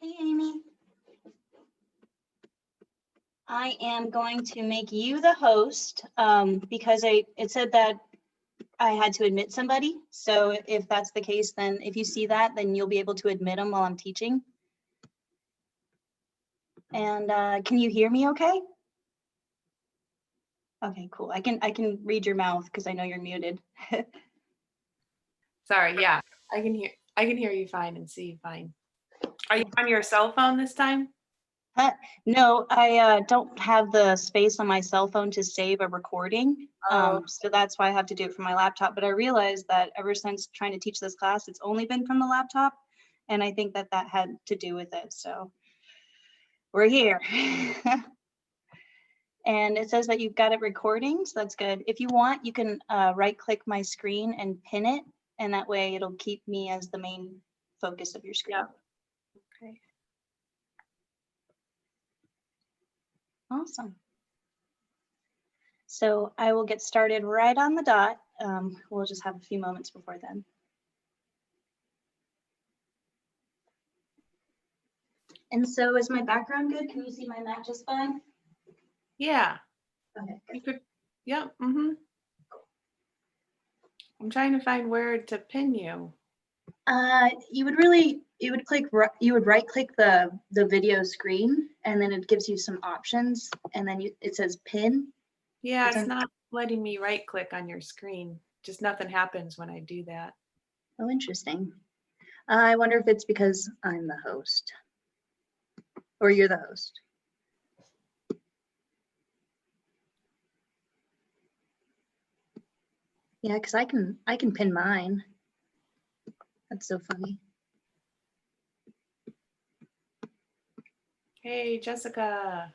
Hey, Amy. I am going to make you the host because it said that I had to admit somebody. So if that's the case, then if you see that, then you'll be able to admit them while I'm teaching. And can you hear me okay? Okay, cool. I can read your mouth because I know you're muted. Sorry, yeah, I can hear you fine and see you fine. Are you on your cell phone this time? No, I don't have the space on my cell phone to save a recording. So that's why I have to do it from my laptop. But I realized that ever since trying to teach this class, it's only been from the laptop. And I think that that had to do with it. So we're here. And it says that you've got it recording, so that's good. If you want, you can right click my screen and pin it. And that way it'll keep me as the main focus of your screen. Yeah. Okay. Awesome. So I will get started right on the dot. We'll just have a few moments before then. And so is my background good? Can you see my mat just fine? Yeah. Okay, good. You could, yeah. I'm trying to find where to pin you. You would right click the video screen, and then it gives you some options, and then it says pin. Yeah, it's not letting me right click on your screen. Just nothing happens when I do that. Oh, interesting. I wonder if it's because I'm the host or you're the host. Yeah, because I can pin mine. That's so funny. Hey, Jessica.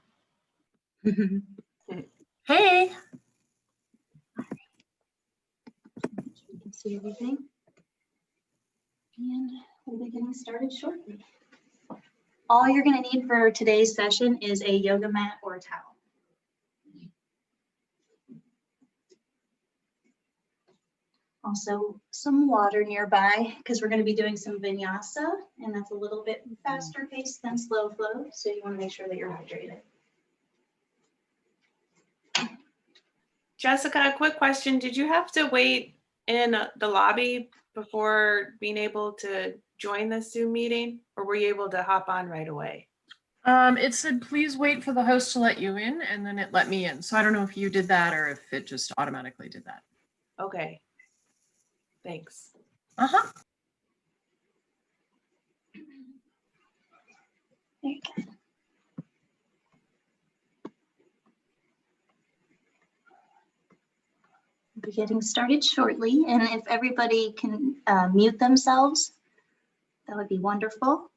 Hey. You can see everything. And we'll be getting started shortly. All you're going to need for today's session is a yoga mat or a towel. Also some water nearby because we're going to be doing some vinyasa, and that's a little bit faster paced than slow flow, so you want to make sure that you're hydrated. Jessica, a quick question. Did you have to wait in the lobby before being able to join the Zoom meeting, or were you able to hop on right away? It said, please wait for the host to let you in, and then it let me in. So I don't know if you did that or if it just automatically did that. Okay. Thanks. There you go. We'll be getting started shortly, and if everybody can mute themselves, that would be wonderful.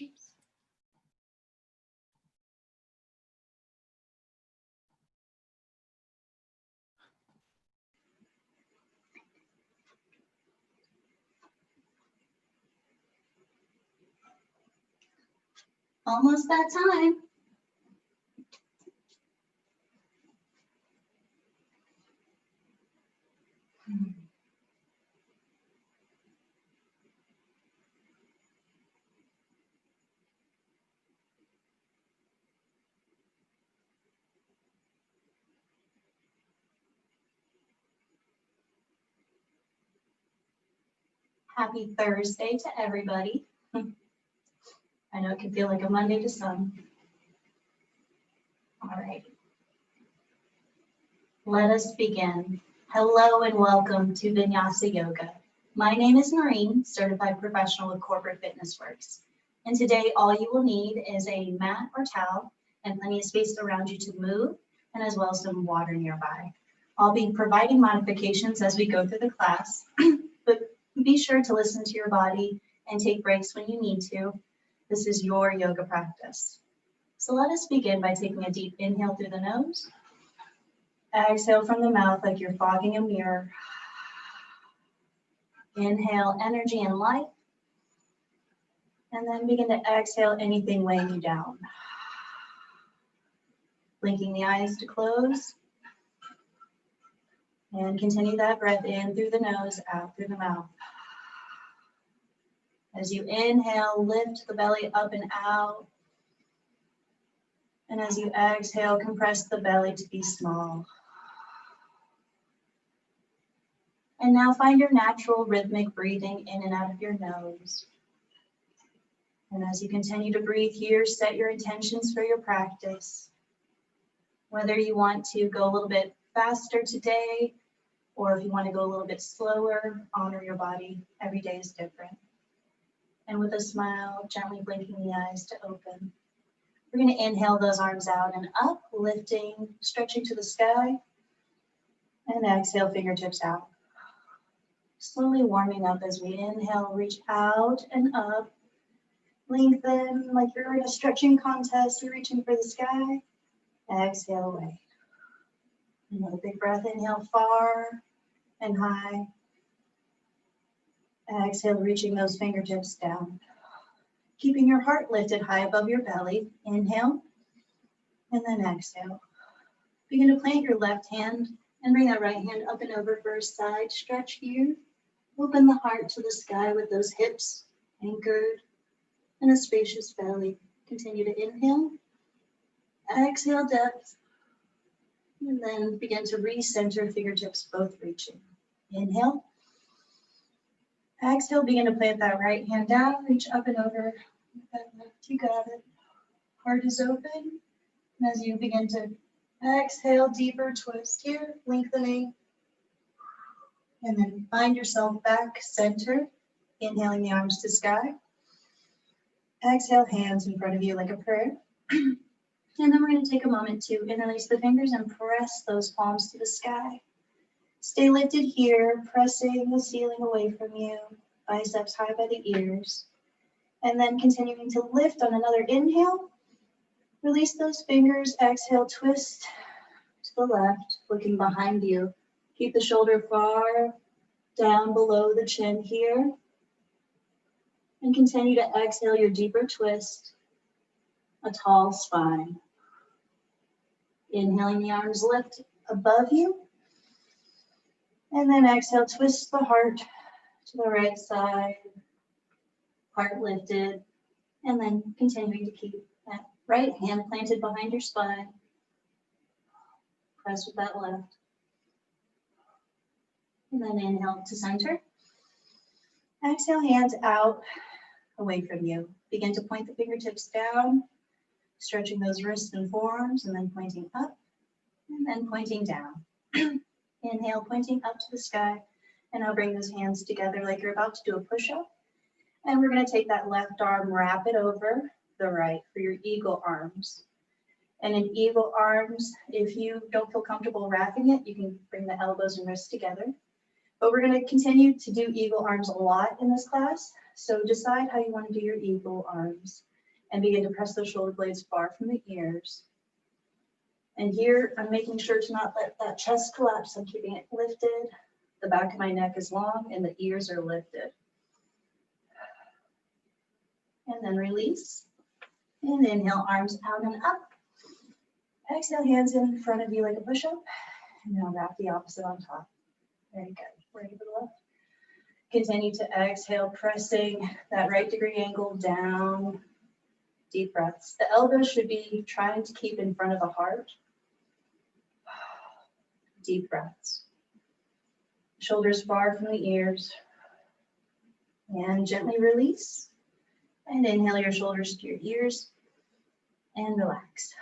Oops. Almost that time. Happy Thursday to everybody. I know it can feel like a Monday to some. All right. Let us begin. Hello and welcome to Vinyasa Yoga. My name is Noreen, certified professional with Corporate Fitness Works. And today all you will need is a mat or towel and plenty of space around you to move, and as well as some water nearby. I'll be providing modifications as we go through the class, but be sure to listen to your body and take breaks when you need to. This is your yoga practice. So let us begin by taking a deep inhale through the nose. Exhale from the mouth like you're fogging a mirror. Inhale energy and life. And then begin to exhale anything weighing you down. Blinking the eyes to close. And continue that breath in through the nose, out through the mouth. As you inhale, lift the belly up and out. And as you exhale, compress the belly to be small. And now find your natural rhythmic breathing in and out of your nose. And as you continue to breathe here, set your intentions for your practice. Whether you want to go a little bit faster today, or if you want to go a little bit slower, honor your body. Every day is different. And with a smile, gently blinking the eyes to open. We're going to inhale those arms out and up, lifting, stretching to the sky. And exhale, fingertips out. Slowly warming up as we inhale, reach out and up. Lengthen like you're in a stretching contest, you're reaching for the sky. Exhale away. Another big breath, inhale far and high. Exhale, reaching those fingertips down. Keeping your heart lifted high above your belly. Inhale, and then exhale. Begin to plant your left hand and bring that right hand up and over for a side stretch here. Open the heart to the sky with those hips anchored and a spacious belly. Continue to inhale. Exhale, depth. And then begin to recenter, fingertips both reaching. Inhale. Exhale, begin to plant that right hand down, reach up and over. You got it. Heart is open. And as you begin to exhale, deeper twist here, lengthening. And then find yourself back center, inhaling the arms to sky. Exhale, hands in front of you like a prayer. And then we're going to take a moment to interlace the fingers and press those palms to the sky. Stay lifted here, pressing the ceiling away from you, biceps high by the ears. And then continuing to lift on another inhale. Release those fingers, exhale, twist to the left, looking behind you. Keep the shoulder far down below the chin here. And continue to exhale your deeper twist, a tall spine. Inhaling, the arms lift above you. And then exhale, twist the heart to the right side, heart lifted. And then continuing to keep that right hand planted behind your spine. Press with that left. And then inhale to center. Exhale, hands out, away from you. Begin to point the fingertips down, stretching those wrists and forearms, and then pointing up, and then pointing down. Inhale, pointing up to the sky, and now bring those hands together like you're about to do a push-up. And we're going to take that left arm, wrap it over the right for your eagle arms. And in eagle arms, if you don't feel comfortable wrapping it, you can bring the elbows and wrists together. But we're going to continue to do eagle arms a lot in this class. So decide how you want to do your eagle arms and begin to press those shoulder blades far from the ears. And here I'm making sure to not let that chest collapse. I'm keeping it lifted. The back of my neck is long and the ears are lifted. And then release. And inhale, arms out and up. Exhale, hands in front of you like a push-up. And now wrap the opposite on top. Very good. Ready for the left. Continue to exhale, pressing that right degree angle down. Deep breaths. The elbows should be trying to keep in front of the heart. Deep breaths. Shoulders far from the ears. And gently release. And inhale your shoulders to your ears. And relax.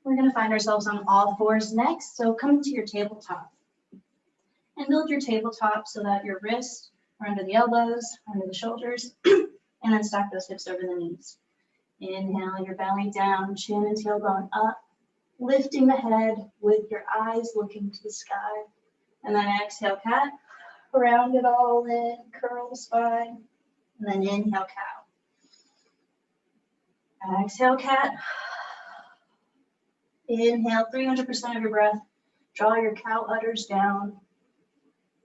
We're going to find ourselves on all fours next. So come to your tabletop. And build your tabletop so that your wrists are under the elbows, under the shoulders, and then stack those hips over the knees. Inhale your belly down, chin and tailbone up, Lifting the head with your eyes looking to the sky. And then exhale, cat. Round it all in, curl the spine. And then inhale, cow. Exhale, cat. Inhale, 300% of your breath. Draw your cow udders down.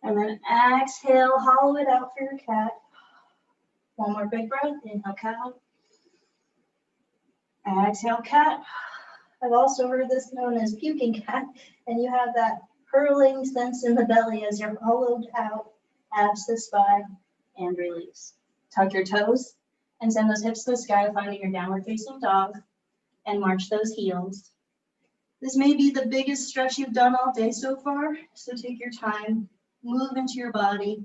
And then exhale, hollow it out for your cat. One more big breath. Inhale, cow. Exhale, cat. I've also heard this known as puking cat, and you have that hurling sense in the belly as you're hollowed out, abs to spine, and release. Tuck your toes and send those hips to the sky, finding your downward facing dog, and march those heels. This may be the biggest stretch you've done all day so far, so take your time, move into your body,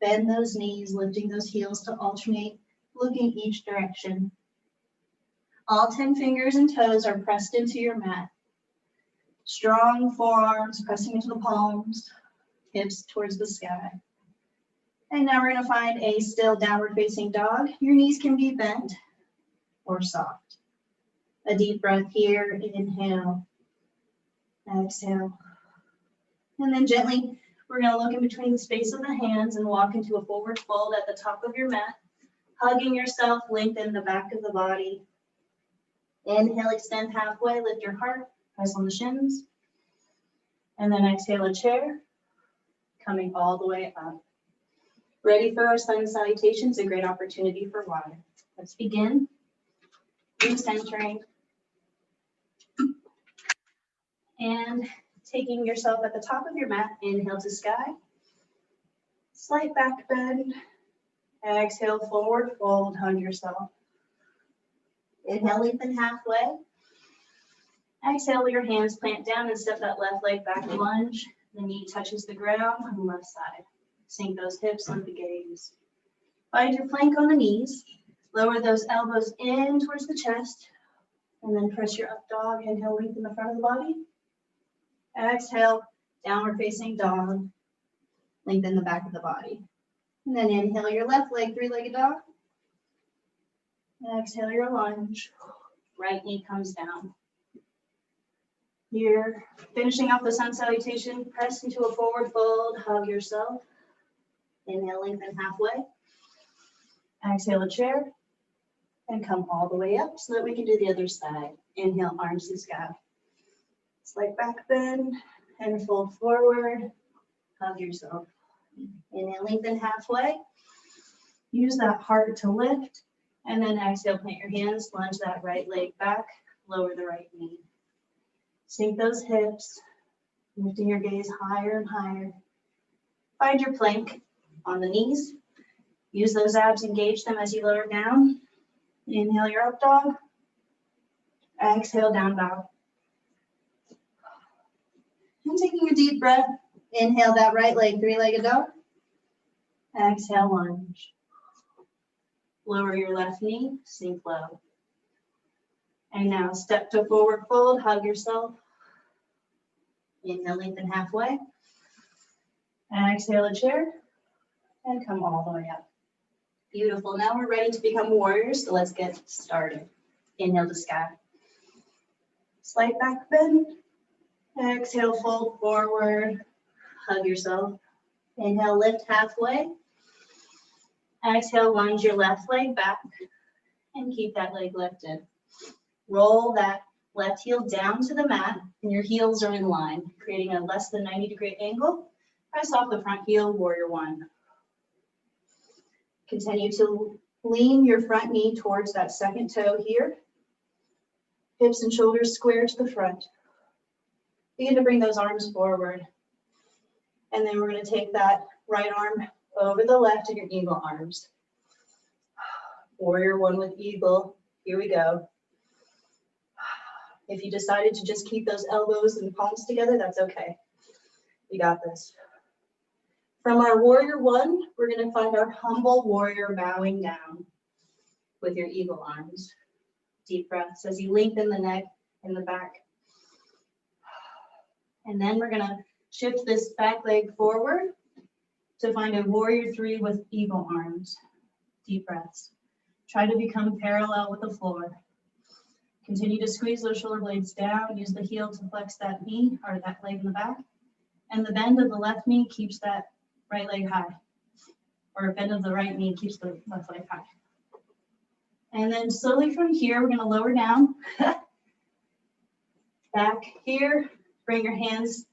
bend those knees, lifting those heels to alternate, looking each direction. All 10 fingers and toes are pressed into your mat. Strong forearms pressing into the palms, hips towards the sky. And now we're going to find a still downward facing dog. Your knees can be bent or soft. A deep breath here, inhale, exhale. And then gently, we're going to look in between the space of the hands and walk into a forward fold at the top of your mat. Hugging yourself, lengthen the back of the body. Inhale, extend halfway, lift your heart, press on the shins. And then exhale a chair, coming all the way up. Ready for our sun salutations, a great opportunity for water. Let's begin. Recentering. And taking yourself at the top of your mat, inhale to sky. Slight back bend. Exhale, forward fold, hug yourself. Inhale, lengthen halfway. Exhale, your hands plant down and step that left leg back, lunge. The knee touches the ground on the left side. Sink those hips, lift the gaze. Find your plank on the knees. Lower those elbows in towards the chest. And then press your up dog. Inhale, lengthen the front of the body. Exhale, downward facing dog. Lengthen the back of the body. And then inhale your left leg, three-legged dog. Exhale your lunge. Right knee comes down. Here, finishing off the sun salutation, press into a forward fold, hug yourself. Inhale, lengthen halfway. Exhale a chair. And come all the way up so that we can do the other side. Inhale, arms to the sky. Slight back bend and fold forward. Hug yourself. Inhale, lengthen halfway. Use that heart to lift. And then exhale, plant your hands, lunge that right leg back, lower the right knee. Sink those hips, lifting your gaze higher and higher. Find your plank on the knees. Use those abs, engage them as you lower down. Inhale your up dog. Exhale, down dog. And taking a deep breath, inhale that right leg, three-legged dog. Exhale, lunge. Lower your left knee, sink low. And now step to forward fold, hug yourself. Inhale, lengthen halfway. Exhale a chair and come all the way up. Beautiful. Now we're ready to become warriors, so let's get started. Inhale to sky. Slight back bend. Exhale, fold forward, hug yourself. Inhale, lift halfway. Exhale, lunge your left leg back and keep that leg lifted. Roll that left heel down to the mat and your heels are in line, creating a less than 90-degree angle. Press off the front heel, warrior one. Continue to lean your front knee towards that second toe here. Hips and shoulders square to the front. Begin to bring those arms forward. And then we're going to take that right arm over the left in your eagle arms. Warrior one with eagle. Here we go. If you decided to just keep those elbows and palms together, that's okay. You got this. From our warrior one, we're going to find our humble warrior bowing down with your eagle arms. Deep breaths as you lengthen the neck and the back. And then we're going to shift this back leg forward to find a warrior three with eagle arms. Deep breaths. Try to become parallel with the floor. Continue to squeeze those shoulder blades down. Use the heel to flex that knee or that leg in the back. And the bend of the left knee keeps that right leg high. Or bend of the right knee keeps the left leg high. And then slowly from here, we're going to lower down. Back here, bring your hands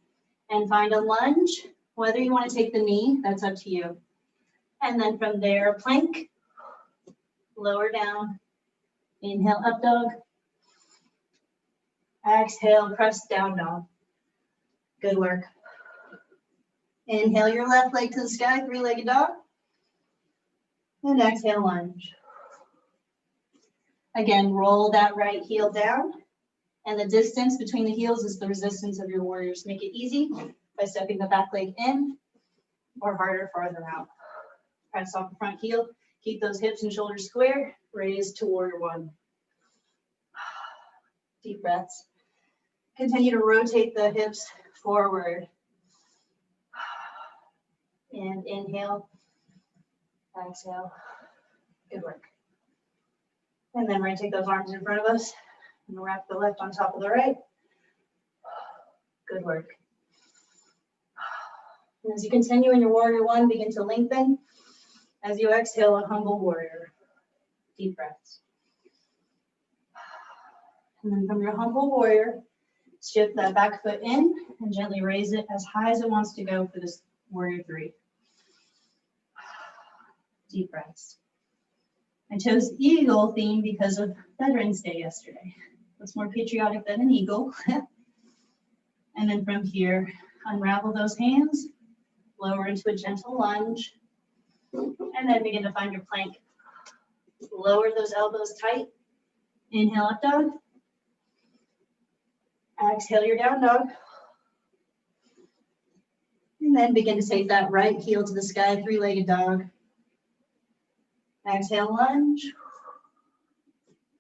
and find a lunge. Whether you want to take the knee, that's up to you. And then from there, plank, lower down. Inhale, up dog. Exhale, press down dog. Good work. Inhale your left leg to the sky, three-legged dog. And exhale, lunge. Again, roll that right heel down. And the distance between the heels is the resistance of your warriors. Make it easy by stepping the back leg in or harder farther out. Press off the front heel. Keep those hips and shoulders square. Raise to warrior one. Deep breaths. Continue to rotate the hips forward. And inhale. Exhale. Good work. And then we're going to take those arms in front of us and wrap the left on top of the right. Good work. And as you continue in your warrior one, begin to lengthen. As you exhale, a humble warrior. Deep breaths. And then from your humble warrior, shift that back foot in and gently raise it as high as it wants to go for this warrior three. Deep breaths. I chose eagle theme because of Veterans Day yesterday. What's more patriotic than an eagle? And then from here, unravel those hands, lower into a gentle lunge, and then begin to find your plank. Lower those elbows tight. Inhale, up dog. Exhale your down dog. And then begin to take that right heel to the sky, three-legged dog. Exhale, lunge.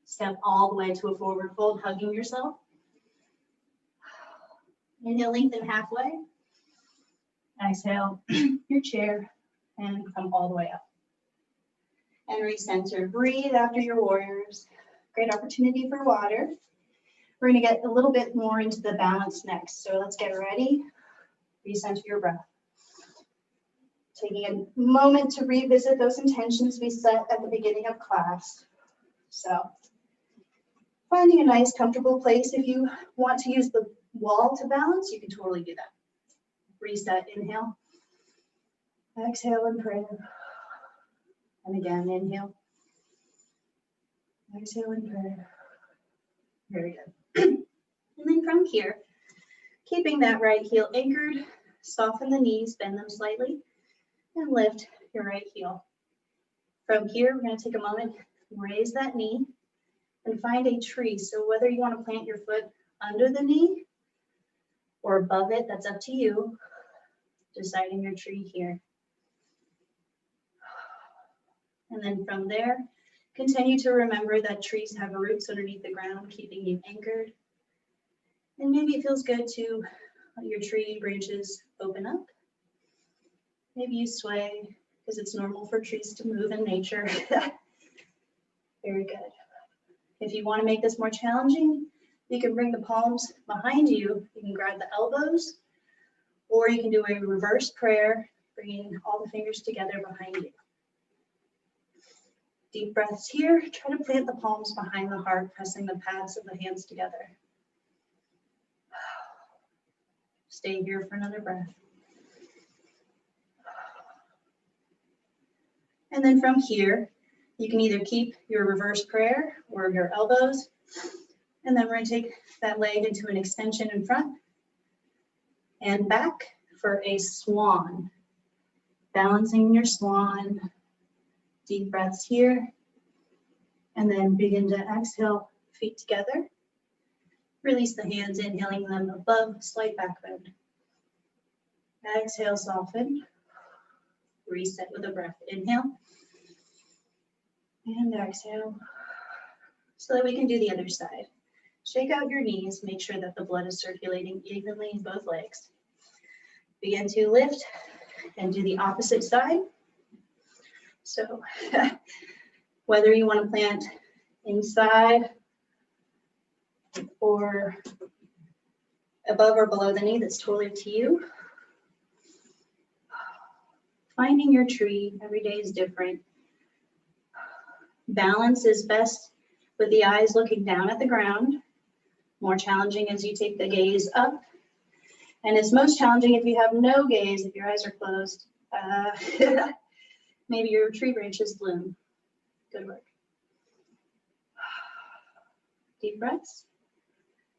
Step all the way to a forward fold, hugging yourself. Inhale, lengthen halfway. Exhale, your chair, and come all the way up. And recenter. Breathe after your warriors. Great opportunity for water. We're going to get a little bit more into the balance next. So let's get ready. Recenter your breath. Taking a moment to revisit those intentions we set at the beginning of class. So finding a nice, comfortable place. If you want to use the wall to balance, you can totally do that. Reset, inhale. Exhale and prayer. And again, inhale. Exhale and prayer. Very good. And then from here, keeping that right heel anchored, soften the knees, bend them slightly, and lift your right heel. From here, we're going to take a moment, raise that knee, and find a tree. So whether you want to plant your foot under the knee or above it, that's up to you. Deciding your tree here. And then from there, continue to remember that trees have roots underneath the ground, keeping you anchored. And maybe it feels good to let your tree branches open up. Maybe you sway, because it's normal for trees to move in nature. Very good. If you want to make this more challenging, you can bring the palms behind you. You can grab the elbows, or you can do a reverse prayer, bringing all the fingers together behind you. Deep breaths here. Try to plant the palms behind the heart, pressing the pads of the hands together. Stay here for another breath. And then from here, you can either keep your reverse prayer or your elbows. And then we're going to take that leg into an extension in front and back for a swan. Balancing your swan. Deep breaths here. And then begin to exhale, feet together. Release the hands, inhaling them above, slight back bend. Exhale, soften. Reset with a breath. Inhale. And exhale. So that we can do the other side. Shake out your knees. Make sure that the blood is circulating evenly in both legs. Begin to lift and do the opposite side. So whether you want to plant inside or above or below the knee, that's totally up to you. Finding your tree, every day is different. Balance is best with the eyes looking down at the ground. More challenging as you take the gaze up. And it's most challenging if you have no gaze, if your eyes are closed. Maybe your tree branches bloom. Good work. Deep breaths.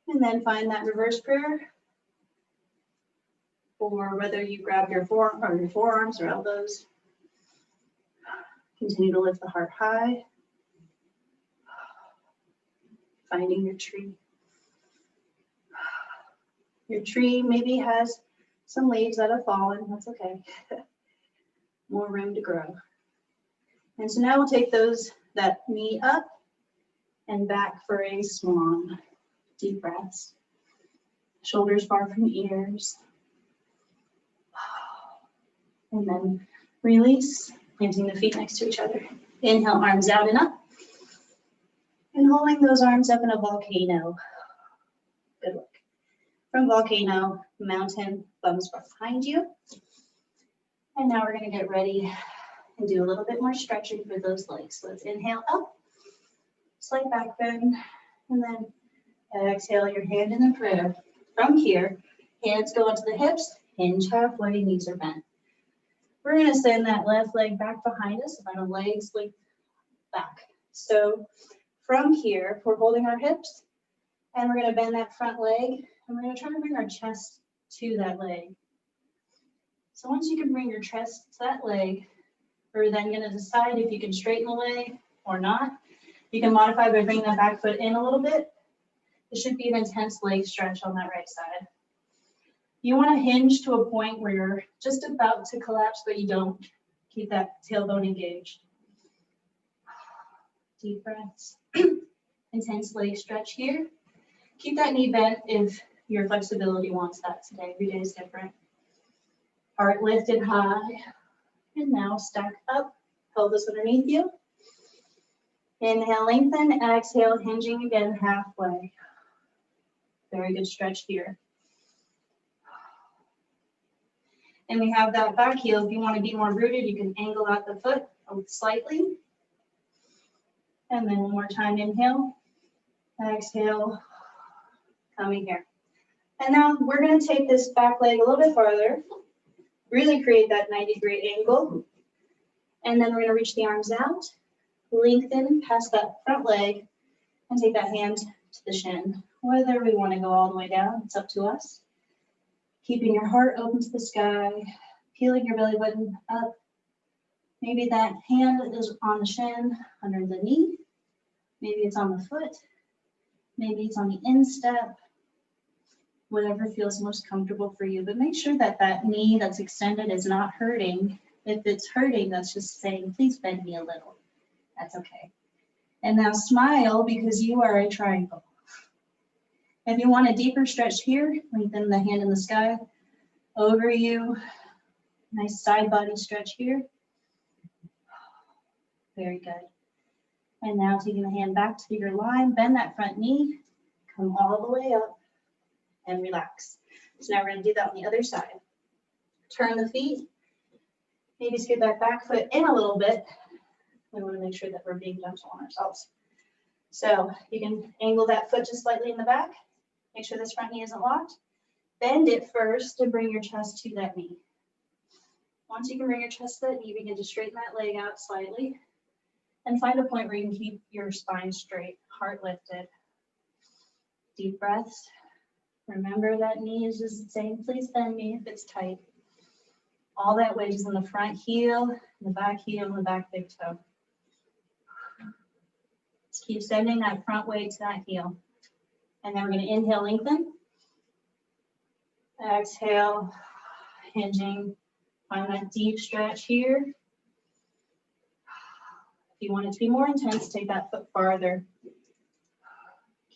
And then find that reverse prayer. Or whether you grab your forearms or elbows. Continue to lift the heart high. Finding your tree. Your tree maybe has some leaves that have fallen. That's okay. More room to grow. And so now we'll take that knee up and back for a swan. Deep breaths. Shoulders far from ears. And then release, planting the feet next to each other. Inhale, arms out and up. And holding those arms up in a volcano. Good work. From volcano, mountain, thumbs behind you. And now we're going to get ready and do a little bit more stretching for those legs. So let's inhale up, slight back bend, and then exhale your hand in the prayer. From here, hands go onto the hips, hinge halfway, knees are bent. We're going to send that left leg back behind us, and our legs length back. So from here, we're holding our hips, and we're going to bend that front leg, and we're going to try to bring our chest to that leg. So once you can bring your chest to that leg, we're then going to decide if you can straighten the leg or not. You can modify by bringing that back foot in a little bit. It should be an intense leg stretch on that right side. You want to hinge to a point where you're just about to collapse, but you don't. Keep that tailbone engaged. Deep breaths. Intense leg stretch here. Keep that knee bent if your flexibility wants that today. Every day is different. Heart lifted high. And now stack up, pelvis underneath you. Inhale, lengthen. Exhale, hinging again halfway. Very good stretch here. And we have that back heel. If you want to be more rooted, you can angle out the foot slightly. And then one more time, inhale. Exhale, coming here. And now we're going to take this back leg a little bit farther. Really create that 90-degree angle. And then we're going to reach the arms out, lengthen past that front leg, and take that hand to the shin. Whether we want to go all the way down, it's up to us. Keeping your heart open to the sky, peeling your belly button up. Maybe that hand is on the shin, under the knee. Maybe it's on the foot. Maybe it's on the instep. Whatever feels most comfortable for you, but make sure that that knee that's extended is not hurting. If it's hurting, that's just saying, please bend me a little. That's okay. And now smile because you are a triangle. If you want a deeper stretch here, lengthen the hand in the sky over you. Nice side body stretch here. Very good. And now taking the hand back to your line, bend that front knee, come all the way up and relax. So now we're going to do that on the other side. Turn the feet, maybe scoot that back foot in a little bit. We want to make sure that we're being gentle on ourselves. So you can angle that foot just slightly in the back. Make sure this front knee isn't locked. Bend it first and bring your chest to that knee. Once you can bring your chest to that knee, begin to straighten that leg out slightly and find a point where you can keep your spine straight, heart lifted. Deep breaths. Remember that knee is just saying, please bend me if it's tight. All that weight is in the front heel, the back heel, and the back big toe. Just keep sending that front weight to that heel. And then we're going to inhale, lengthen. Exhale, hinging. Find that deep stretch here. If you want it to be more intense, take that foot farther.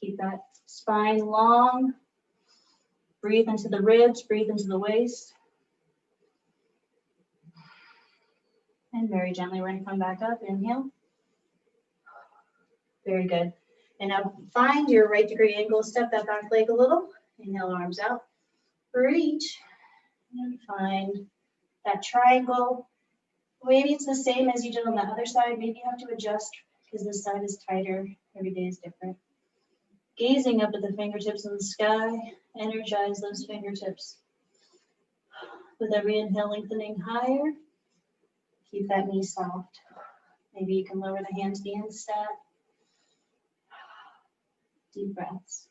Keep that spine long. Breathe into the ribs, breathe into the waist. And very gently, we're going to come back up. Inhale. Very good. And now find your right degree angle, step that back leg a little, inhale, arms out, reach, and find that triangle. Maybe it's the same as you did on the other side, maybe you have to adjust because this side is tighter, every day is different. Gazing up at the fingertips in the sky, energize those fingertips. With every inhale, lengthening higher, keep that knee soft. Maybe you can lower the hand to the instep. Deep breaths.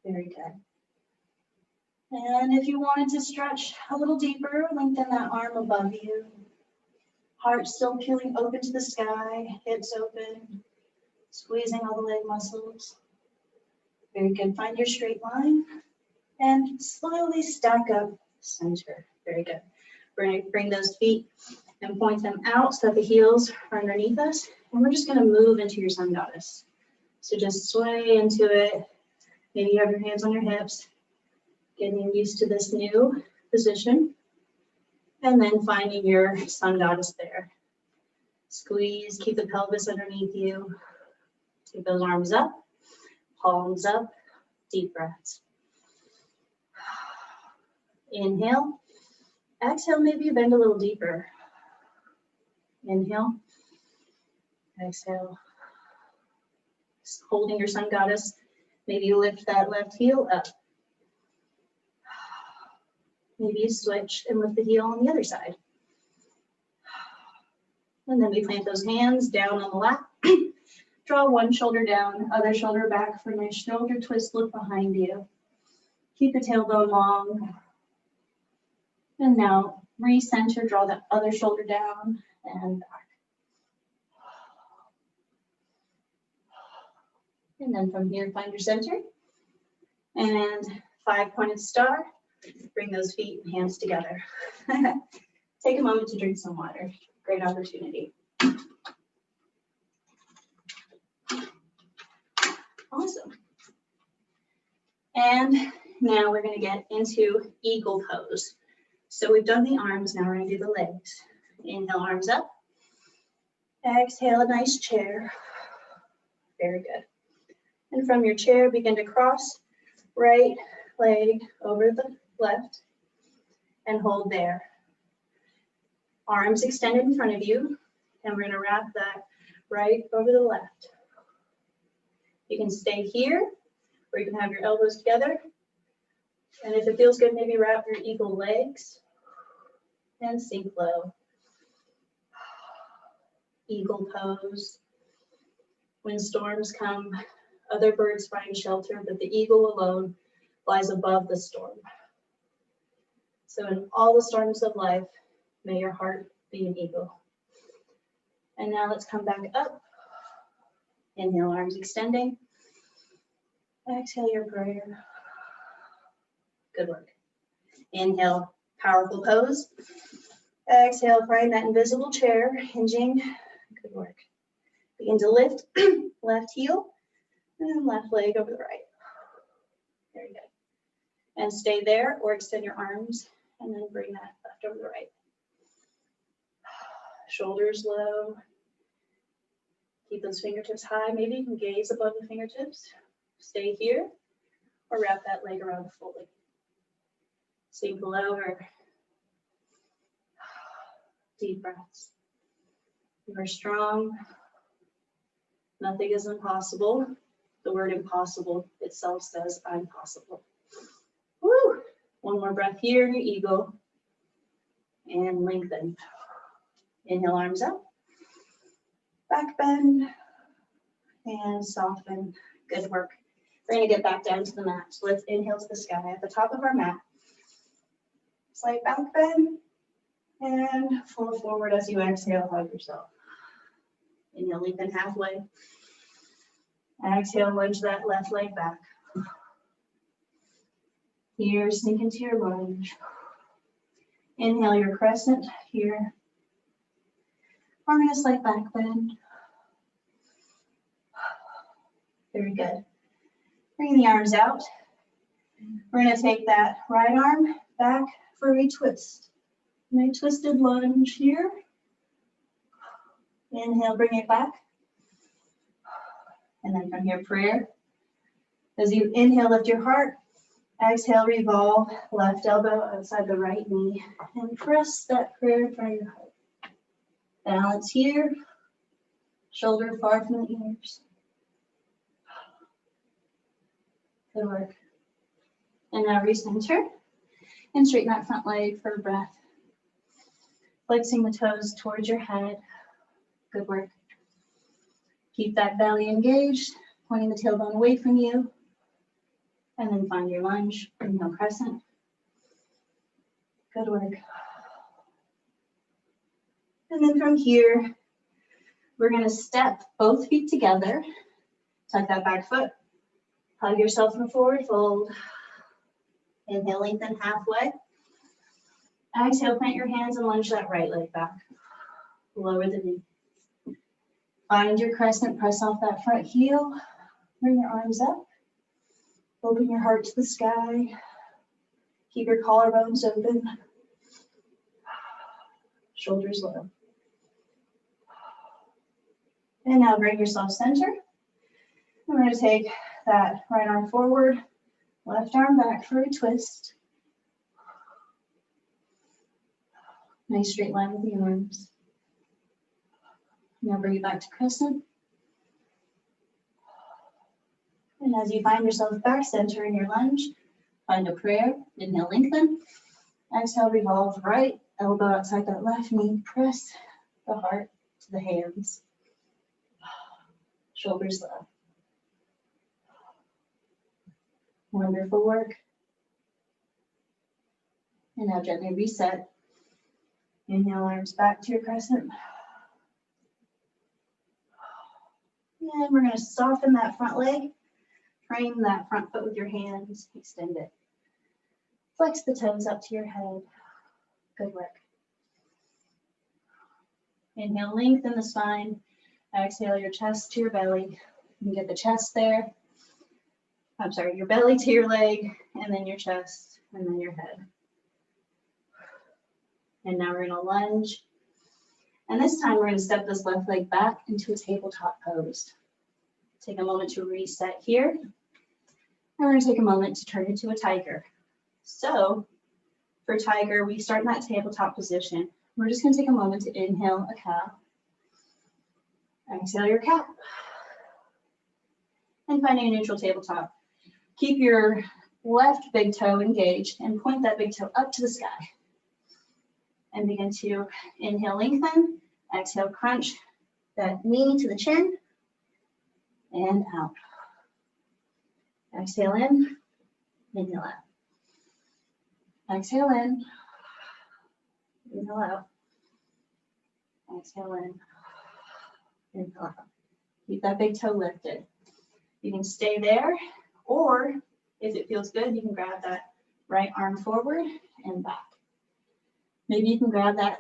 Very good. And if you wanted to stretch a little deeper, lengthen that arm above you. Heart still peeling open to the sky, hips open, squeezing all the leg muscles. Very good. Find your straight line and slowly stack up center. Very good. We're going to bring those feet and point them out so that the heels are underneath us. And we're just going to move into your sun goddess. So just sway into it. Maybe you have your hands on your hips, getting used to this new position. And then finding your sun goddess there. Squeeze, keep the pelvis underneath you. Take those arms up, palms up, deep breaths. Inhale. Exhale, maybe you bend a little deeper. Inhale. Exhale. Just holding your sun goddess. Maybe you lift that left heel up. Maybe you switch and lift the heel on the other side. And then we plant those hands down on the lap. Draw one shoulder down, other shoulder back for a nice shoulder twist, look behind you. Keep the tailbone long. And now recenter, draw that other shoulder down and back. And then from here, find your center. And 5-pointed star. Bring those feet and hands together. Take a moment to drink some water. Great opportunity. Awesome. And now we're going to get into eagle pose. So we've done the arms, now we're going to do the legs. Inhale, arms up. Exhale, a nice chair. Very good. And from your chair, begin to cross right leg over the left and hold there. Arms extended in front of you, and we're going to wrap that right over the left. You can stay here, or you can have your elbows together. And if it feels good, maybe wrap your eagle legs and sink low. Eagle pose. When storms come, other birds find shelter, but the eagle alone flies above the storm. So in all the storms of life, may your heart be an eagle. And now let's come back up. Inhale, arms extending. Exhale your prayer. Good work. Inhale, powerful pose. Exhale, find that invisible chair, hinging. Good work. Begin to lift left heel and left leg over the right. Very good. And stay there or extend your arms and then bring that left over the right. Shoulders low. Keep those fingertips high. Maybe you can gaze above the fingertips. Stay here or wrap that leg around fully. Sink lower. Deep breaths. You are strong. Nothing is impossible. The word impossible itself says I'm possible. Woo! One more breath here in your eagle. And lengthen. Inhale, arms up. Back bend. And soften. Good work. We're going to get back down to the mat. So let's inhale to the sky at the top of our mat. Slight back bend. And fall forward as you exhale, hug yourself. Inhale, lengthen halfway. Exhale, lunge that left leg back. Here, sink into your lunge. Inhale your crescent here. Or a slight back bend. Very good. Bring the arms out. We're going to take that right arm back for a twist. And a twisted lunge here. Inhale, bring it back. And then from here, prayer. As you inhale, lift your heart. Exhale, revolve left elbow outside the right knee and press that prayer in front of your heart. Balance here, shoulder far from the ears. Good work. And now recenter and straighten that front leg for a breath. Flexing the toes towards your head. Good work. Keep that belly engaged, pointing the tailbone away from you. And then find your lunge, inhale crescent. Good work. And then from here, we're gonna step both feet together. Tuck that back foot. Hug yourself in a forward fold. Inhale, lengthen halfway. Exhale, plant your hands and lunge that right leg back. Lower the knee. Find your crescent, press off that front heel. Bring your arms up. Open your heart to the sky. Keep your collarbones open. Shoulders low. And now bring yourself center. We're going to take that right arm forward, left arm back for a twist. Nice straight line with the arms. Now bring it back to crescent. And as you find yourself back center in your lunge, find a prayer. Inhale, lengthen. Exhale, revolve right elbow outside that left knee. Press the heart to the hands. Shoulders low. Wonderful work. And now gently reset. Inhale, arms back to your crescent. And we're going to soften that front leg. Frame that front foot with your hands. Extend it. Flex the toes up to your head. Good work. Inhale, lengthen the spine. Exhale, your chest to your belly. You can get the chest there. I'm sorry, your belly to your leg, and then your chest, and then your head. And now we're going to lunge. And this time we're going to step this left leg back into a tabletop pose. Take a moment to reset here. And we're going to take a moment to turn into a tiger. So for tiger, we start in that tabletop position. We're just going to take a moment to inhale a cow. Exhale your cat. And finding a neutral tabletop. Keep your left big toe engaged and point that big toe up to the sky. And begin to inhale, lengthen. Exhale, crunch that knee to the chin. And out. Exhale in. Inhale out. Exhale in. Inhale out. Exhale in. Inhale out. Keep that big toe lifted. You can stay there, or if it feels good, you can grab that right arm forward and back. Maybe you can grab that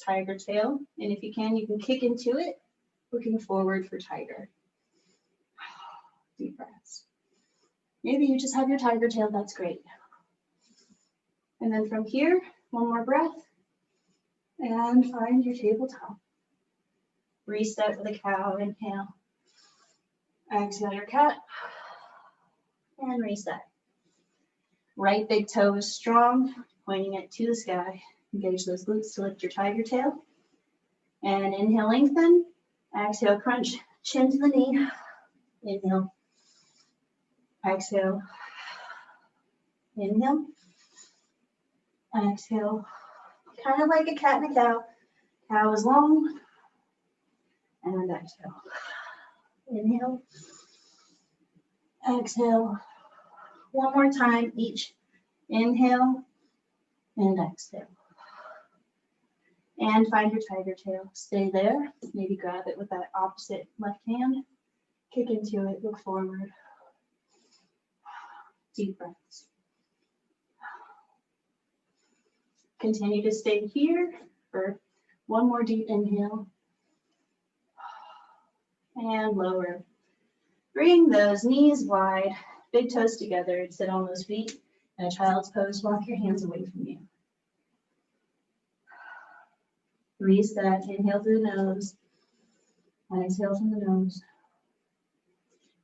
tiger tail, and if you can kick into it, looking forward for tiger. Deep breaths. Maybe you just have your tiger tail, that's great. And then from here, one more breath, and find your tabletop. Reset with a cow, inhale. Exhale your cat, and reset. Right big toe is strong, pointing it to the sky. Engage those glutes to lift your tiger tail. And inhale, lengthen. Exhale, crunch, chin to the knee. Inhale. Exhale. Inhale. Exhale. Kind of like a cat and a cow. Cow is long. And exhale. Inhale. Exhale. One more time each. Inhale and exhale. And find your tiger tail. Stay there. Maybe grab it with that opposite left hand. Kick into it. Look forward. Deep breaths. Continue to stay here for one more deep inhale. And lower. Bring those knees wide, big toes together, and sit on those feet in a child's pose. Walk your hands away from you. Reset. Inhale through the nose. Exhale from the nose.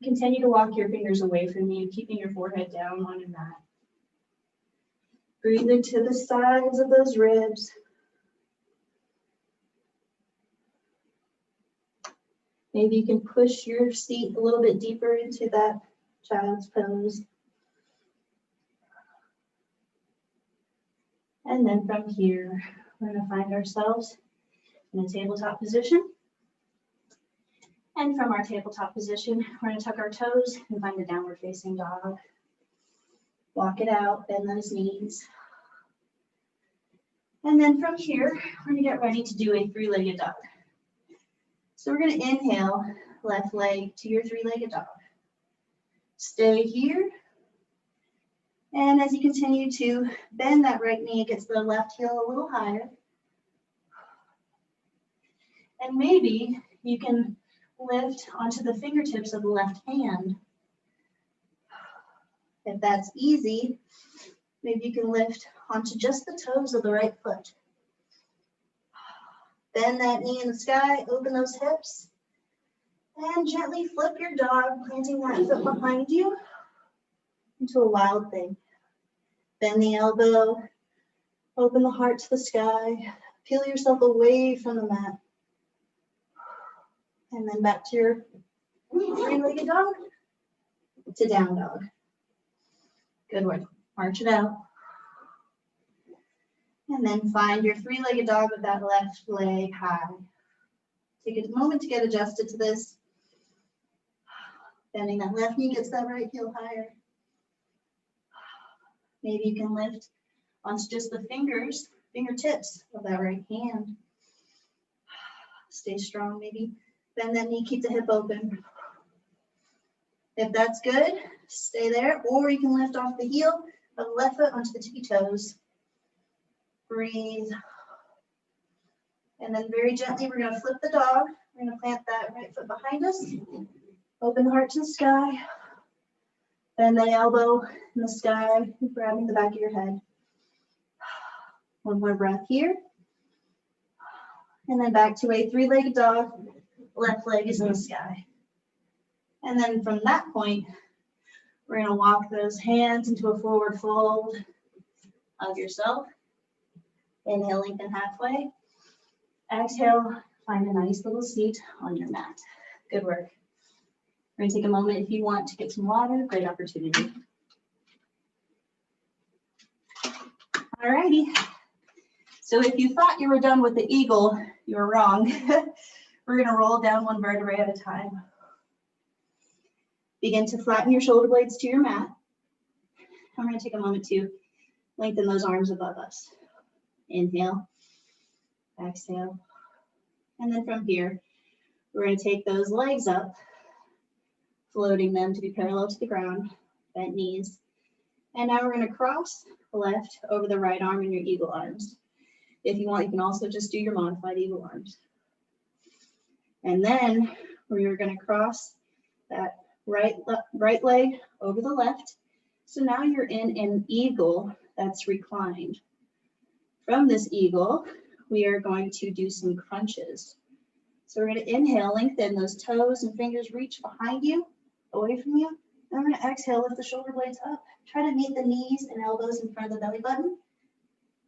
Continue to walk your fingers away from you, keeping your forehead down on your mat. Breathe into the sides of those ribs. Maybe you can push your seat a little bit deeper into that child's pose. And then from here, we're going to find ourselves in a tabletop position. And from our tabletop position, we're going to tuck our toes and find a downward facing dog. Walk it out, bend those knees. And then from here, we're going to get ready to do a three-legged dog. So we're going to inhale, left leg to your three-legged dog. Stay here. And as you continue to bend that right knee against the left heel a little higher. And maybe you can lift onto the fingertips of the left hand. If that's easy, maybe you can lift onto just the toes of the right foot. Bend that knee in the sky, open those hips, and gently flip your dog, planting that foot behind you into a wild thing. Bend the elbow, open the heart to the sky, peel yourself away from the mat. And then back to your three-legged dog, to down dog. Good work. March it out. And then find your three-legged dog with that left leg high. Take a moment to get adjusted to this. Bending that left knee gets that right heel higher. Maybe you can lift onto just the fingertips of that right hand. Stay strong, maybe. Bend that knee, keep the hip open. If that's good, stay there, or you can lift off the heel of the left foot onto the tippy toes. Breathe. And then very gently, we're going to flip the dog. We're going to plant that right foot behind us. Open the heart to the sky. Bend that elbow in the sky, grabbing the back of your head. One more breath here. And then back to a three-legged dog. Left leg is in the sky. And then from that point, we're going to walk those hands into a forward fold of yourself. Inhale, lengthen halfway. Exhale, find a nice little seat on your mat. Good work. We're going to take a moment if you want to get some water. Great opportunity. All righty. So if you thought you were done with the eagle, you were wrong. We're going to roll down one vertebrae at a time. Begin to flatten your shoulder blades to your mat. I'm going to take a moment to lengthen those arms above us. Inhale, exhale. And then from here, we're going to take those legs up, floating them to be parallel to the ground, bent knees. And now we're going to cross the left over the right arm in your eagle arms. If you want, you can also just do your modified eagle arms. And then we're going to cross that right leg over the left. So now you're in an eagle that's reclined. From this eagle, we are going to do some crunches. So we're going to inhale, lengthen those toes and fingers reach behind you, away from you. Then we're going to exhale, lift the shoulder blades up. Try to meet the knees and elbows in front of the belly button.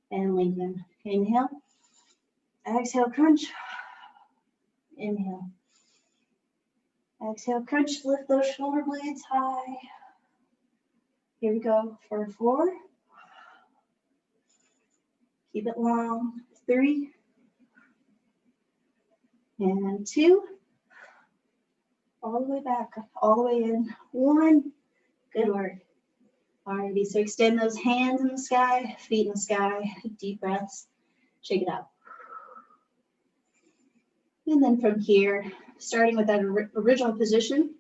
And lengthen. Inhale. Exhale, crunch. Inhale. Exhale, crunch. Lift those shoulder blades high. Here we go for 4. Keep it long. 3. And 2. All the way back, all the way in. 1. Good work. Alrighty, so extend those hands in the sky, feet in the sky, deep breaths. Shake it out. And then from here, starting with that original position,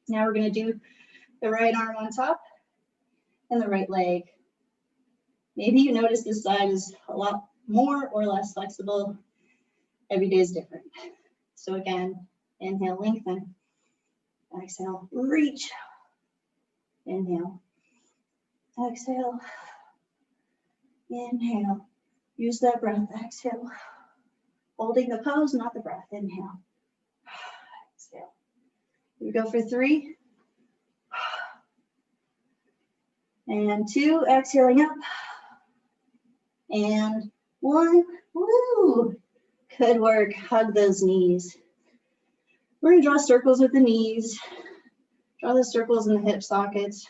now we're going to do the right arm on top and the right leg. Maybe you notice this side is a lot more or less flexible. Every day is different. So again, inhale, lengthen. Exhale, reach. Inhale. Exhale. Inhale. Use that breath. Exhale. Holding the pose, not the breath. Inhale. Exhale. Here we go for 3. And 2, exhaling up. And 1, woo! Good work, hug those knees. We're gonna draw circles with the knees. Draw the circles in the hip sockets.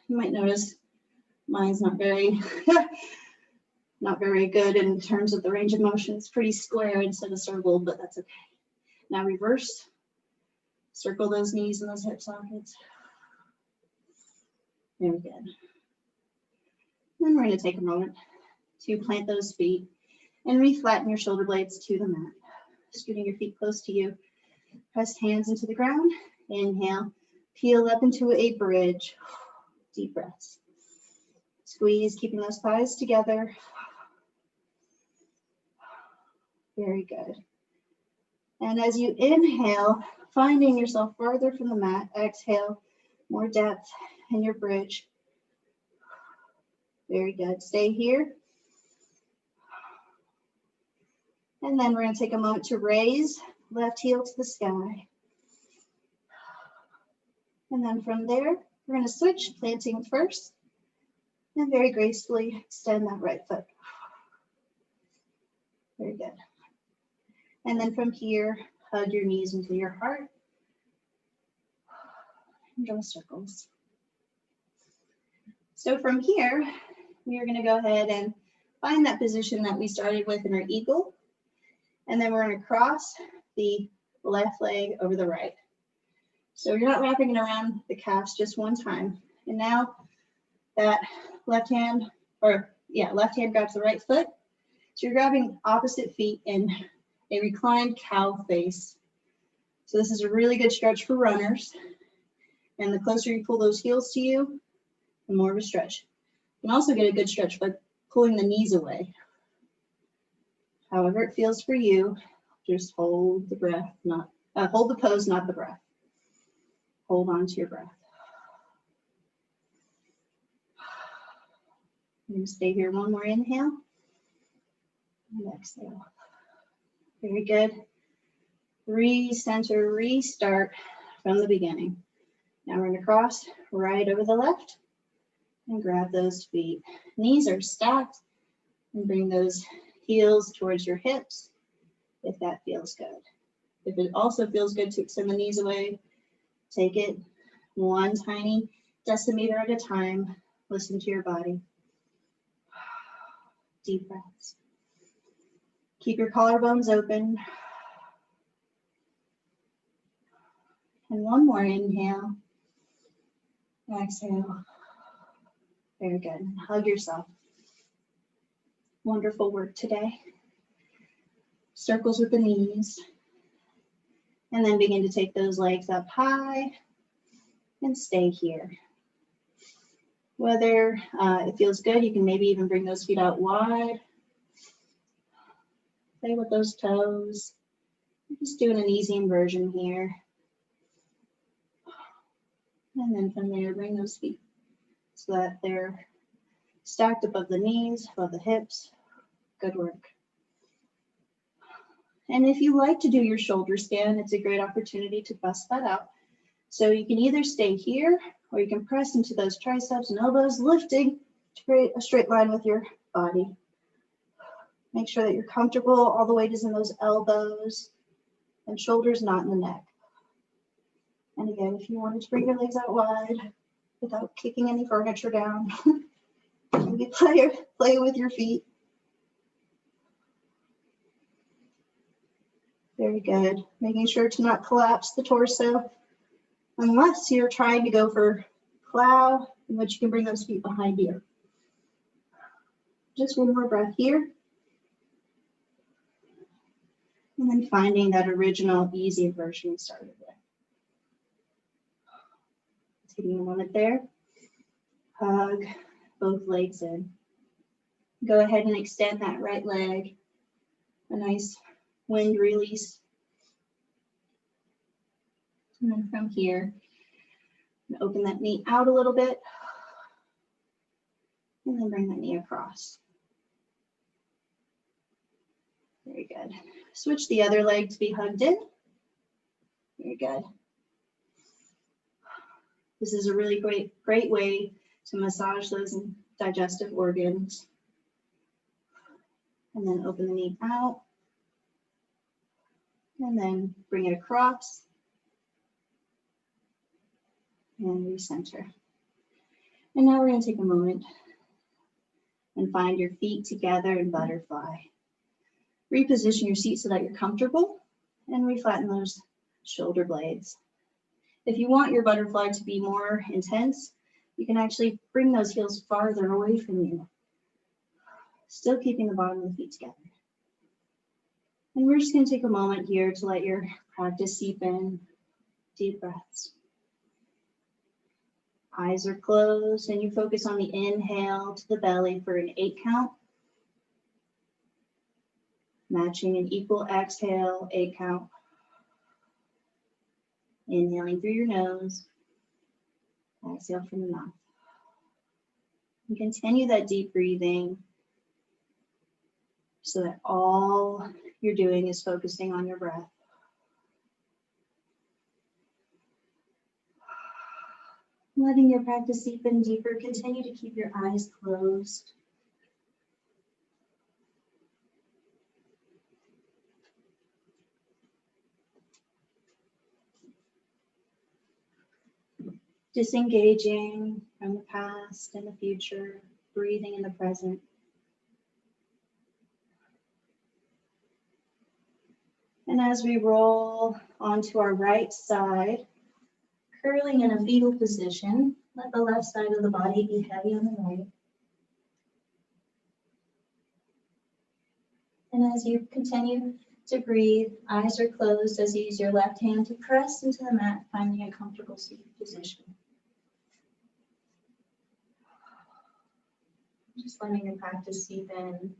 You might notice mine's not very, not very good in terms of the range of motion. It's pretty square instead of circle, but that's okay. Now reverse. Circle those knees and those hip sockets. Very good. Then we're going to take a moment to plant those feet and re-flatten your shoulder blades to the mat. Scooting your feet close to you. Press hands into the ground. Inhale. Peel up into a bridge. Deep breaths. Squeeze, keeping those thighs together. Very good. And as you inhale, finding yourself farther from the mat, exhale, more depth in your bridge. Very good. Stay here. And then we're going to take a moment to raise left heel to the sky. And then from there, we're going to switch, planting first, and very gracefully extend that right foot. Very good. And then from here, hug your knees into your heart. And draw circles. So from here, we are going to go ahead and find that position that we started with in our eagle. And then we're going to cross the left leg over the right. So you're not wrapping it around the calves just one time. And now that left hand grabs the right foot. So you're grabbing opposite feet in a reclined cow face. So this is a really good stretch for runners. And the closer you pull those heels to you, the more of a stretch. You can also get a good stretch by pulling the knees away. However it feels for you, just hold the breath, hold the pose, not the breath. Hold on to your breath. I'm going to stay here. One more inhale and exhale. Very good. Recenter, restart from the beginning. Now we're going to cross right over the left and grab those feet. Knees are stacked and bring those heels towards your hips if that feels good. If it also feels good to extend the knees away, take it one tiny decimeter at a time. Listen to your body. Deep breaths. Keep your collarbones open. And one more inhale. Exhale. Very good. Hug yourself. Wonderful work today. Circles with the knees. And then begin to take those legs up high and stay here. Whether it feels good, you can maybe even bring those feet out wide. Play with those toes. Just doing an easy inversion here. And then from there, bring those feet so that they're stacked above the knees, above the hips. Good work. And if you like to do your shoulder stand, it's a great opportunity to bust that out. So you can either stay here or you can press into those triceps and elbows, lifting to create a straight line with your body. Make sure that you're comfortable. All the weight is in those elbows and shoulders, not in the neck. And again, if you wanted to bring your legs out wide without kicking any furniture down, maybe play with your feet. Very good. Making sure to not collapse the torso unless you're trying to go for plow, in which you can bring those feet behind you. Just one more breath here. And then finding that original easy version we started with. Taking a moment there. Hug both legs in. Go ahead and extend that right leg. A nice wind release. And then from here, open that knee out a little bit. And then bring that knee across. Very good. Switch the other leg to be hugged in. Very good. This is a really great way to massage those digestive organs. And then open the knee out. And then bring it across. And recenter. And now we're going to take a moment and find your feet together in butterfly. Reposition your seat so that you're comfortable and reflatten those shoulder blades. If you want your butterfly to be more intense, you can actually bring those heels farther away from you, still keeping the bottom of the feet together. And we're just going to take a moment here to let your practice seep in. Deep breaths. Eyes are closed and you focus on the inhale to the belly for an 8 count. Matching an equal exhale, 8 count. Inhaling through your nose. Exhale from the mouth. And continue that deep breathing so that all you're doing is focusing on your breath. Letting your practice seep in deeper, continue to keep your eyes closed. Disengaging from the past and the future, breathing in the present. And as we roll onto our right side, curling in a fetal position, let the left side of the body be heavy on the right. And as you continue to breathe, eyes are closed as you use your left hand to press into the mat, finding a comfortable seated position. Just letting your practice seep in.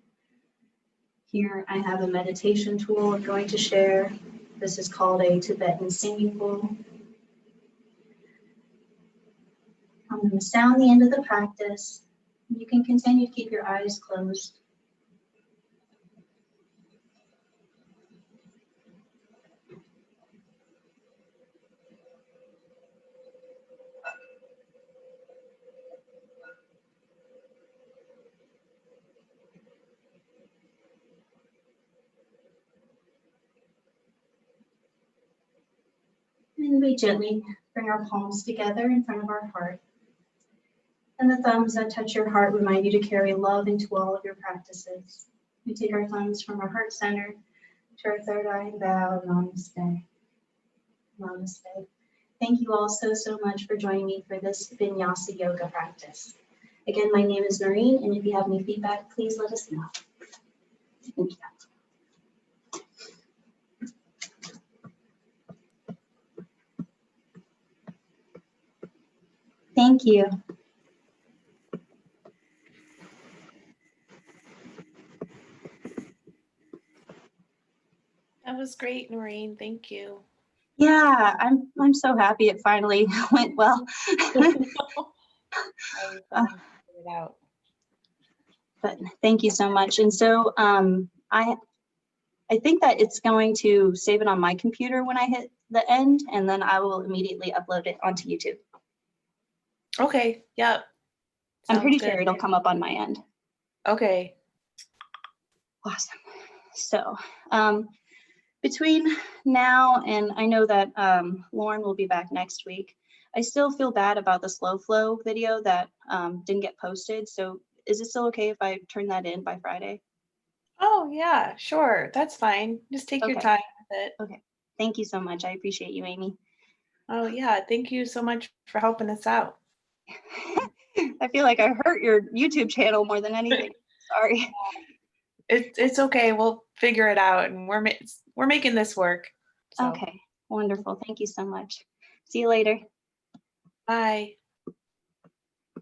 Here I have a meditation tool I'm going to share. This is called a Tibetan singing bowl. I'm going to sound the end of the practice. You can continue to keep your eyes closed. And we gently bring our palms together in front of our heart. And the thumbs that touch your heart remind you to carry love into all of your practices. We take our thumbs from our heart center to our third eye and bow. Namaste. Namaste. Thank you all so much for joining me for this Vinyasa yoga practice. Again, my name is Noreen, and if you have any feedback, please let us know. Thank you. Thank you. That was great, Noreen. Thank you. Yeah, I'm so happy it finally went well. Figured it out. But thank you so much. And so I think that it's going to save it on my computer when I hit the end, and then I will immediately upload it onto YouTube. Okay, yep. I'm pretty Sounds sure good. it'll come up on my end. Okay. Awesome. So between now and I know that Lauren will be back next week, I still feel bad about the slow flow video that didn't get posted. So is it still okay if I turn that in by Friday? Oh, yeah, sure. That's fine. Just take your Okay. time with it. Okay. Thank you so much. I appreciate you, Amy. Oh, yeah. Thank you so much for helping us out. I feel like I hurt your YouTube channel more than anything. Sorry. It's okay. We'll figure it out, and we're making this work. So. Okay. Wonderful. Thank you so much. See you later. Bye.